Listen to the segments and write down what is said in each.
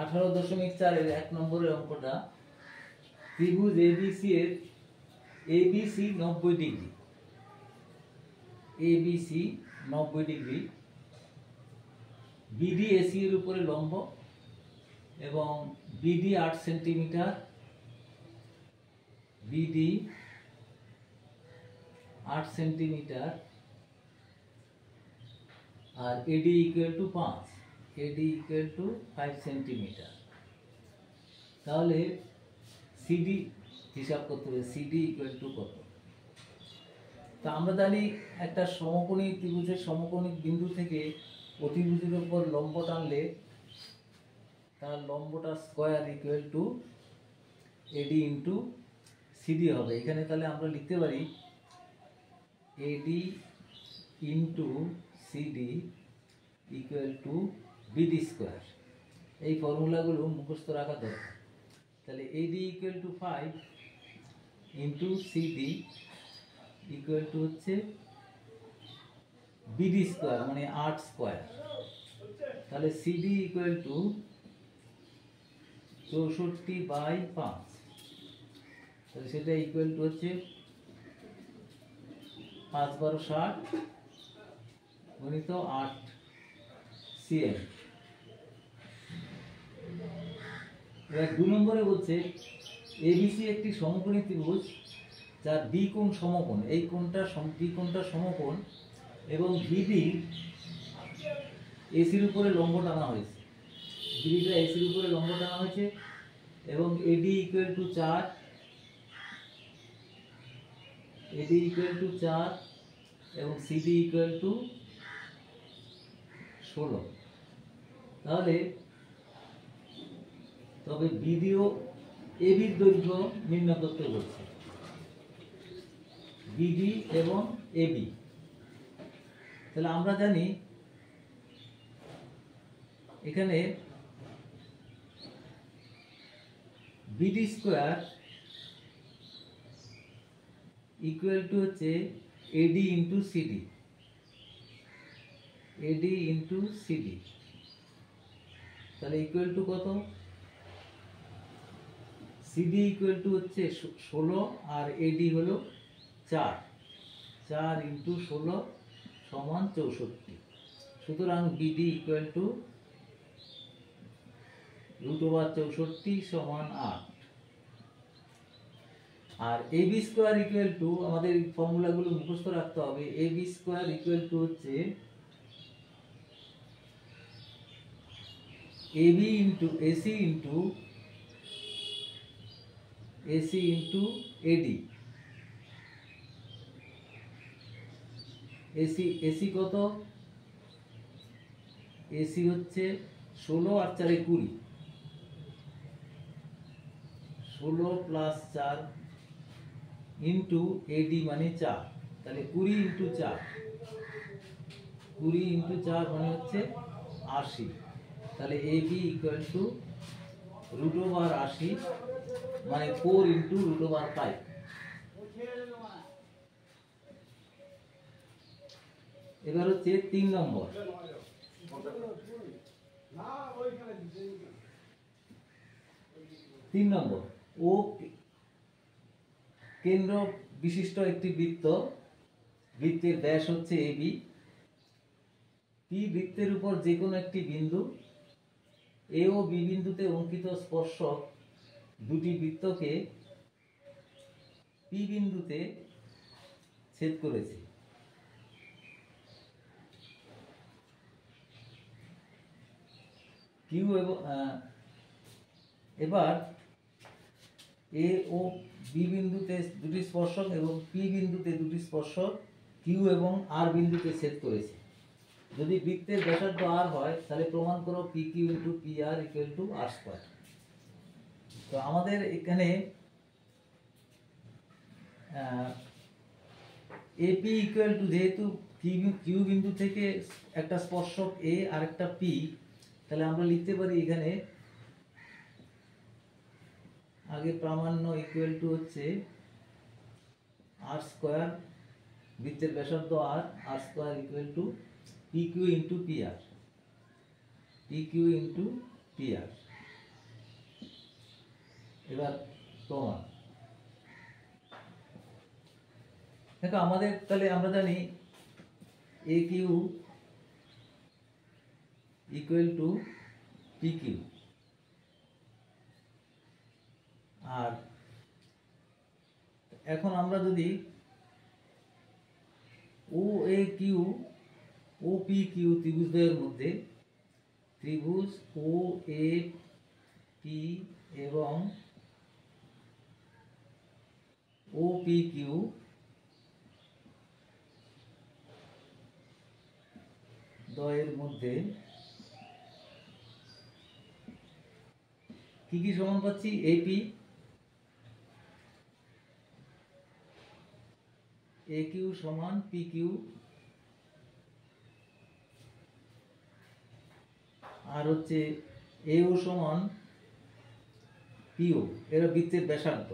18.4 এক নম্বরের অঙ্কটা ত্রিভুজ এবিসি এর ABC 90 degree, ABC 90 degree, BD AC এর উপরে লম্ব এবং বিডি 8 সেন্টিমিটার, বিডি 8 সেন্টিমিটার আর AD equal to 5, AD equal to 5 centimetre. তাহলে সিডি হিসাব করতে হবে, সিডি ইকুয়াল টু কত। তা আমরা জানি একটা সমকোণী ত্রিভুজের সমকোণী বিন্দু থেকে অতিভুজের উপর লম্ব টানলে তার লম্বটা square equal to AD into CD হবে। এখানে তাহলে আমরা লিখতে পারি AD into CD equal to BD square. এই ফর্মুলাগুলো মুখস্থ রাখা দরকার। তাহলে AD equal to 5 into CD equal to হচ্ছে বিডি স্কোয়ার মানে 8 স্কোয়ার। তাহলে সিডি ইকুয়াল টু 64/5, তাহলে সেটা ইকুয়াল টু হচ্ছে 5 12 60 গুণিত 8 সিএম। এবার 2 নম্বরে বলছে এবিসি একটি সমকোণী ত্রিভুজ যার বি কোণ সমকোণ, এই কোণটা বি কোণটা সমকোণ এবং বিডি এসির উপরে লম্ব টানা হয়েছে, বিডিটা এসির উপরে লম্ব টানা হয়েছে এবং এডি ইকুয়াল টু 4, এডি ইকুয়াল টু 4 এবং সিডি ইকুয়াল টু 16। তাহলে তবে বিডি ও এবির দৈর্ঘ্য নির্ণয় করতে বলছে, বিডি এবং এবি। তাহলে আমরা জানি এখানে বিডি স্কোয়ার ইকুয়াল টু হচ্ছে এডি ইন্টু সিডি, এডি ইন্টু সিডি। তাহলে ইকুয়াল টু কত? সিডি ইকুয়াল টু হচ্ছে 16 আর এডি হলো 4, 4 ইন্টু 16 সমান 64। সুতরাং বিডি ইকুয়াল টু √64 সমান 8। আর এবি স্কোয়ার ইকুয়াল টু, আমাদের ফর্মুলাগুলো মুখস্থ রাখতে হবে। এবি স্কোয়ার ইকুয়াল টু হচ্ছে AB into AC into AC into AD. AC AC কত? এসি হচ্ছে 16 আর 4 20, 16 প্লাস 4 ইন্টু এডি মানে 4। তাহলে 20 ইন্টু 4, 20 ইন্টু 4 মানে হচ্ছে 80। তাহলে এবি ইকুয়াল টু √80 মানে 4 ইন্টু √5। এবার হচ্ছে 3 নম্বর। 3 নম্বর, ও কেন্দ্র বিশিষ্ট একটি বৃত্ত, বৃত্তের ব্যাস হচ্ছে এবি, পি বৃত্তের উপর যে কোনো একটি বিন্দু এ ও বি বিন্দুতে অঙ্কিত স্পর্শক দুটি বৃত্তকে পি বিন্দুতে ছেদ করেছে। কিউ এবং এবার এ ও বি বিন্দুতে দুটি স্পর্শক এবং পি বিন্দুতে দুটি স্পর্শক কিউ এবং আর বিন্দুতে ছেদ করেছে। যদি বৃত্তের ব্যাসার্ধ আর হয় তাহলে প্রমাণ করো P Q into P R equal to R square. তো আমাদের এখানে এপি ইকুয়াল টু, যেহেতু কিউ বিন্দু থেকে একটা স্পর্শক এ আর একটা পি, তাহলে আমরা লিখতে পারি এখানে আগে প্রামাণ্য ইকুয়াল টু হচ্ছে আর স্কোয়ার, বৃত্তের ব্যাসার্ধ R, R square equal to P Q into P R, P Q into P R. এবার প্রমাণ দেখো আমাদের, তাহলে আমরা জানি A Q equal to P Q, আর এখন আমরা যদি O A Q O P Q ত্রিভুজদ্বয়ের মধ্যে ত্রিভুজ ও এ পি এবং ও পি কিউ দ্বয়ের মধ্যে কি কি সমান পাচ্ছি? এপি, এ কিউ সমান পি কিউ, আর হচ্ছে এও সমান পিও, এরা বৃত্তের ব্যাসার্ধ।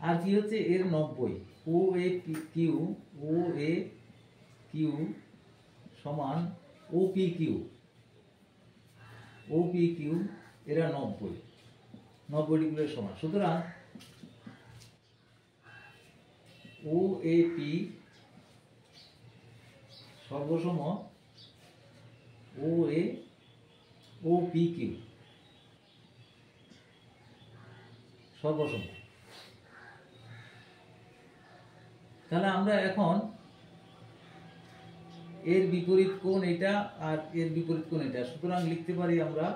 আর কি হচ্ছে এর 90, ও A Q, O A Q সমান ও পি কিউ, ও পি কিউ এরা 90 ডিগ্রির সমান। সুতরাং ও এ পি সর্বসম ও এ ও পি কিউ সর্বসম। তাহলে আমরা এখন এর বিপরীত কোণ এটা আর এর বিপরীত কোণ এটা, সুতরাং লিখতে পারি আমরা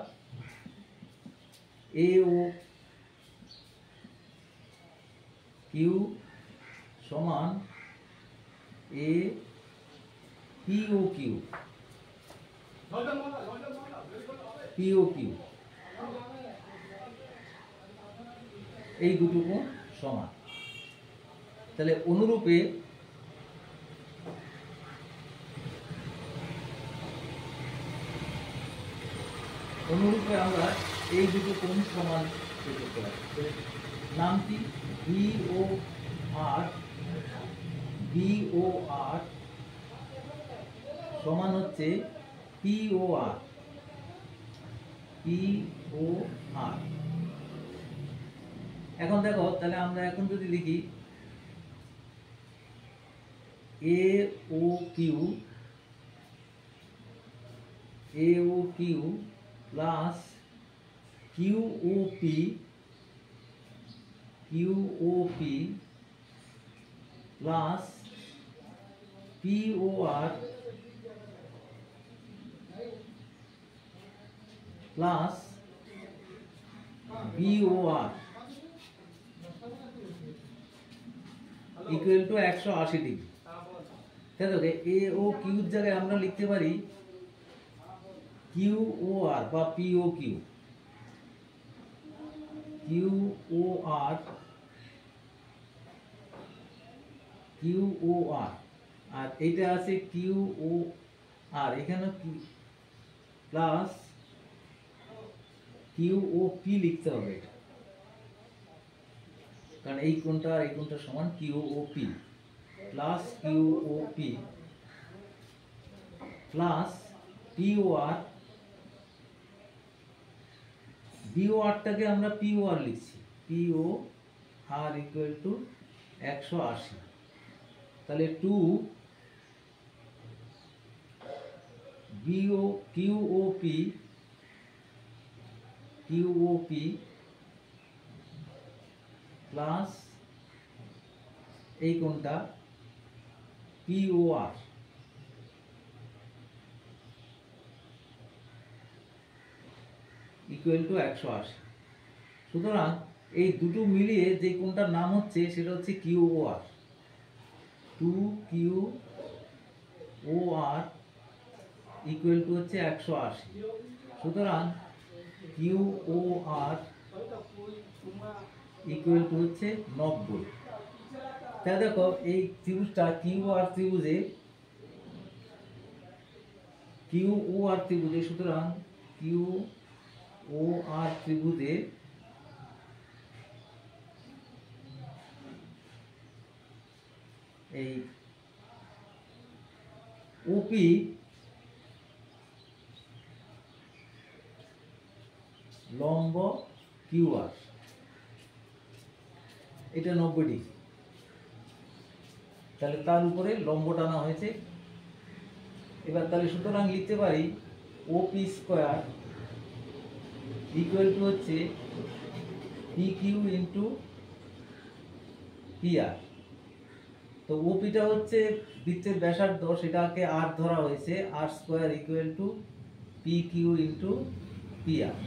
এ ও কিউ সমান A P O Q, P O Q এই দুটো কোণ সমান। তাহলে অনুরূপে আমরা এই দুটো কোণ সমান করতে পারি। নাম কি? বিও আর সমান হচ্ছে পিও আর। এখন দেখো, তাহলে আমরা এখন যদি লিখি A O Q plus Q O P plus P O R plus B O R equal to 180 ডিগ্রি। তাই তো এ ও কিউর জায়গায় আমরা লিখতে পারি কিউ ও আর বা পি ও কিউ, আর এইটা আছে কিউ ও আর, এখানে প্লাস কিউ ও পি লিখতে হবে এটা, কারণ এই কোণটা আর এই কোণটা সমান কিউ ও পি, প্লাস কিউ ও P plus PO R. BO আরটাকে আমরা পিও আর লিখছি, পিও আর ইকুয়াল টু 180। তাহলে 2 কিউ ও পি প্লাস এই কোণটা পিও আর ইকুয়াল টু 180। সুতরাং এই দুটো মিলিয়ে যে কোণটার নাম হচ্ছে সেটা হচ্ছে Q O R. 2 Q O R equal to হচ্ছে 180। সুতরাং Q O R equal to হচ্ছে 90। তাই দেখো এই ত্রিভুজটা কিউ ও আর ত্রিভুজে, সুতরাং কিউ ও আর ত্রিভুজে এই ওপি লম্ব কিউ আর, এটা 90 ডিগ্রি। তাহলে তার উপরে লম্ব টানা হয়েছে। এবার তাহলে সুতরাং লিখতে পারি ওপি স্কোয়ার ইকুয়াল টু হচ্ছে P Q into P R. তো ওপিটা হচ্ছে বৃত্তের ব্যাসার্ধ, সেটাকে আর ধরা হয়েছে, R square equal to P Q into P R.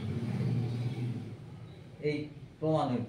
এই প্রমাণিত।